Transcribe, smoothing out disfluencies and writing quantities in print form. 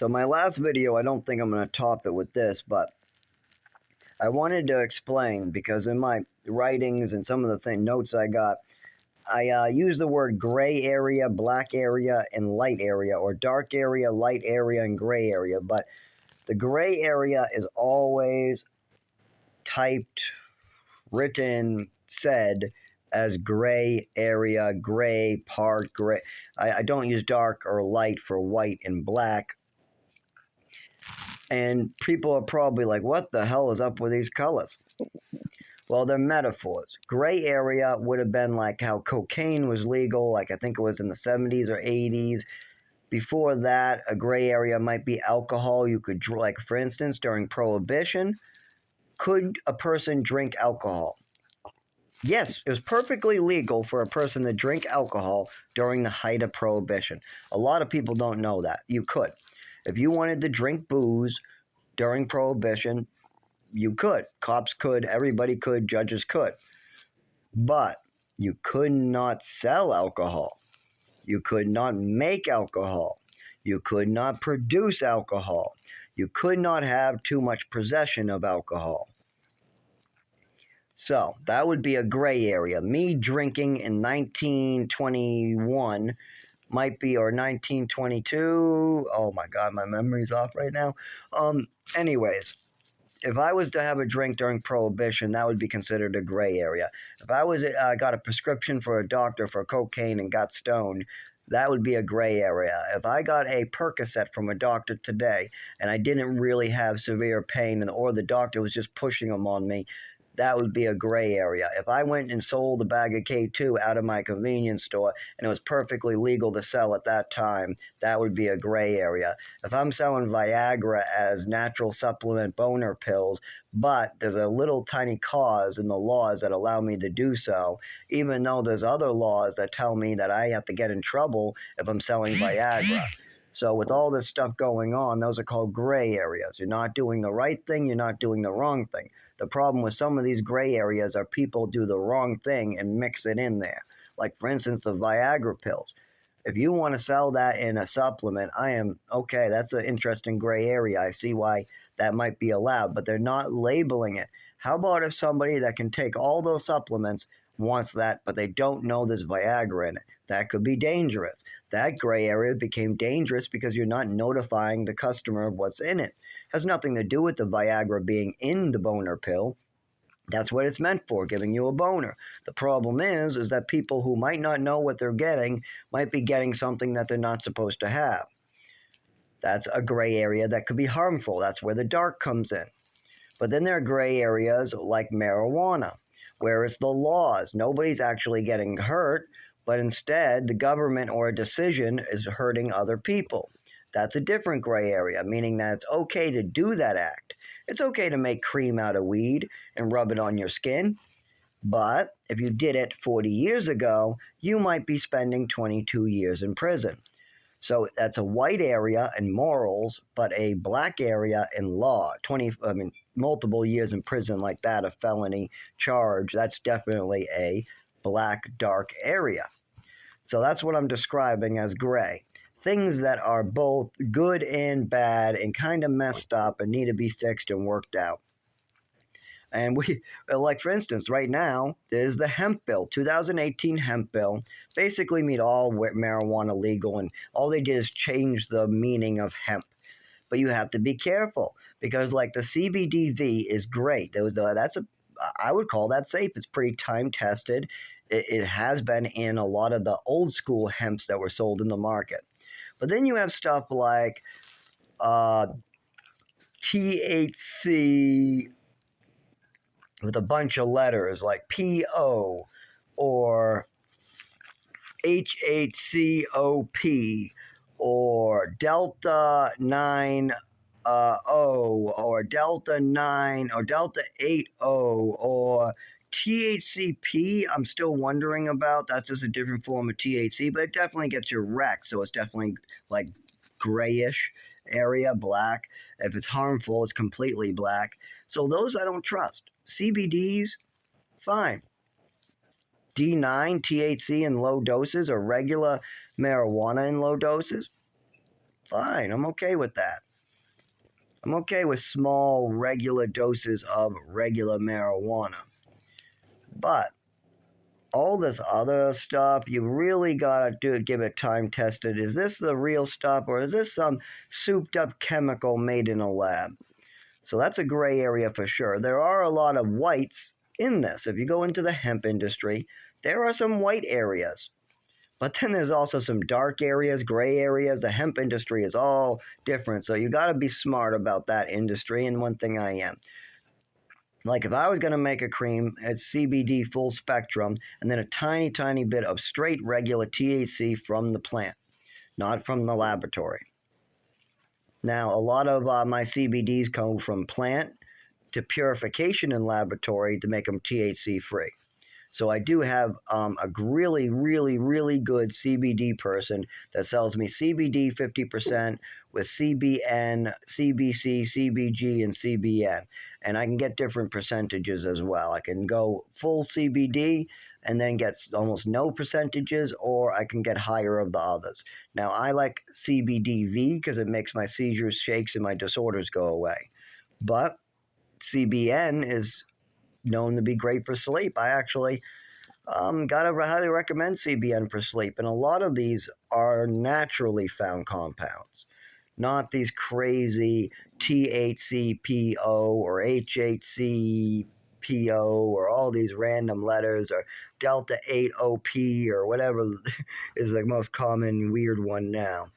So my last video, I don't think I'm going to top it with this, but I wanted to explain because in my writings and some of the notes I got, I use the word gray area, black area, and light area, or dark area, light area, and gray area. But the gray area is always typed, written, said as gray area, gray part, gray. I don't use dark or light for white and black. And people are probably like, what the hell is up with these colors? Well, they're metaphors. Gray area would have been like how cocaine was legal, like I think it was in the 70s or 80s. Before that, a gray area might be alcohol. You could, like, for instance, during Prohibition, could a person drink alcohol? Yes, it was perfectly legal for a person to drink alcohol during the height of Prohibition. A lot of people don't know that. You could. If you wanted to drink booze during Prohibition, you could. Cops could, everybody could, judges could. But you could not sell alcohol. You could not make alcohol. You could not produce alcohol. You could not have too much possession of alcohol. So that would be a gray area. Me drinking in 1921 might be, or 1922. Oh my God, my memory's off right now. Anyways, if I was to have a drink during Prohibition, that would be considered a gray area. If I was got a prescription for a doctor for cocaine and got stoned, that would be a gray area. If I got a Percocet from a doctor today and I didn't really have severe pain, or the doctor was just pushing them on me, that would be a gray area. If I went and sold a bag of K2 out of my convenience store and it was perfectly legal to sell at that time, that would be a gray area. If I'm selling Viagra as natural supplement boner pills, but there's a little tiny cause in the laws that allow me to do so, even though there's other laws that tell me that I have to get in trouble if I'm selling Viagra. So with all this stuff going on, those are called gray areas. You're not doing the right thing, you're not doing the wrong thing. The problem with some of these gray areas are people do the wrong thing and mix it in there. Like, for instance, the Viagra pills. If you want to sell that in a supplement, okay, that's an interesting gray area. I see why that might be allowed, but they're not labeling it. How about if somebody that can take all those supplements wants that, but they don't know there's Viagra in it? That could be dangerous. That gray area became dangerous because you're not notifying the customer of what's in it. Has nothing to do with the Viagra being in the boner pill. That's what it's meant for, giving you a boner. The problem is that people who might not know what they're getting might be getting something that they're not supposed to have. That's a gray area that could be harmful. That's where the dark comes in. But then there are gray areas like marijuana, where it's the laws. Nobody's actually getting hurt, but instead the government or a decision is hurting other people. That's a different gray area, meaning that it's okay to do that act. It's okay to make cream out of weed and rub it on your skin, but if you did it 40 years ago, you might be spending 22 years in prison. So that's a white area in morals, but a black area in law. Multiple years in prison like that, a felony charge, that's definitely a black dark area. So that's what I'm describing as gray. Things that are both good and bad and kind of messed up and need to be fixed and worked out. And like, for instance, right now, there's the hemp bill, 2018 hemp bill, basically made all marijuana legal, and all they did is change the meaning of hemp. But you have to be careful because, like, the CBDV is great. I would call that safe. It's pretty time tested. It has been in a lot of the old school hemps that were sold in the market. But then you have stuff like THC with a bunch of letters like PO or HHCOP or Delta 9 O or Delta 9 or Delta 8 O or THCP. I'm still wondering about. That's just a different form of THC, but it definitely gets you wrecked. So it's definitely like grayish area, black. If it's harmful, it's completely black. So those I don't trust. CBDs, fine. D9, THC in low doses, or regular marijuana in low doses, Fine, I'm okay with that. I'm okay with small, regular doses of regular marijuana. But all this other stuff, you really gotta give it time tested. Is this the real stuff, or is this some souped up chemical made in a lab? So that's a gray area for sure. There are a lot of whites in this. If you go into the hemp industry, there are some white areas. But then there's also some dark areas, gray areas. The hemp industry is all different. So you got to be smart about that industry. And one thing I am. Like if I was going to make a cream, it's CBD full spectrum, and then a tiny, tiny bit of straight regular THC from the plant, not from the laboratory. Now, a lot of my CBDs come from plant to purification in laboratory to make them THC free. So I do have a really, really, really good CBD person that sells me CBD 50% with CBN, CBC, CBG, and CBN. And I can get different percentages as well. I can go full CBD and then get almost no percentages, or I can get higher of the others. Now, I like CBDV because it makes my seizures, shakes, and my disorders go away. But CBN is known to be great for sleep. I actually gotta highly recommend CBN for sleep, and a lot of these are naturally found compounds, not these crazy THCPO or HHCPO or all these random letters or Delta 8OP or whatever is the most common weird one now.